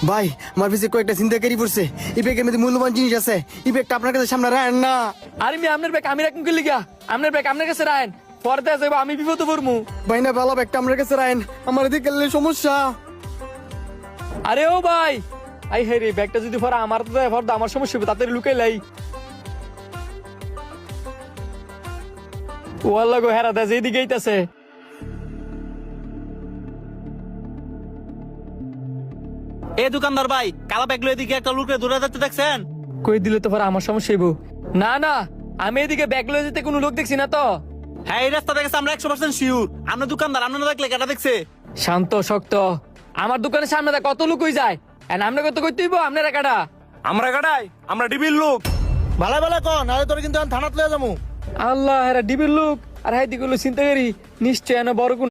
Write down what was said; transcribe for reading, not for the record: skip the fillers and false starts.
ভাই আমার পিছে কয়েকটা চিন্তাকারী পড়ছে। এই ব্যাগের মধ্যে মূল্যবান জিনিস আছে। এই ব্যাগটা আপনার কাছে সামনে রাখেন না। আরে আমি আপনার ব্যাগ আমি রাখুন কি লিগা? আপনার ব্যাগ আপনার কাছে রাখেন, পরে যাবো আমি বিপদে পড়মু। ভাই না ভালো ব্যাগটা আপনার কাছে রাখেন, আমার এদিকে গেলে সমস্যা। আরে ও ভাই, আই হে রে, ব্যাগটা যদি পরে আমার তো দেয়, পরে তো আমার সমস্যা হবে, তাড়াতাড়ি লুকাই লাই। ও আল্লাহ গো, হেরা দেয় যেদিকে এইতাছে। এ দোকানদার ভাই, কালা ব্যাগ লয়ে এদিকে একটা লোকে দৌড়ে যাচ্ছে দেখছেন? কই দিলে তো পরে আমার সমস্যা হইব। না না, আমি এদিকে ব্যাগ লয়ে যেতে কোনো লোক দেখছি না তো। হ্যাঁ, এই রাস্তা দেখেছে আমরা 100% শিওর। আপনার দোকানদার, আপনার না দেখলে কেটা দেখছে? শান্ত শক্ত, আমার দোকানের সামনে দা কত লোক হই যায়, এন্ড আমরা কত কইতে হইব? আপনারা কাটা আমরা কাটাই, আমরা ডিবির লোক। ভালো ভালো কন, নাহলে তোর কিন্তু থানাত লয়ে যাবো। আল্লাহ, এরা ডিবির লোক আর হাই দিগুলো চিন্তা করি, নিশ্চয় এনে বড় কোন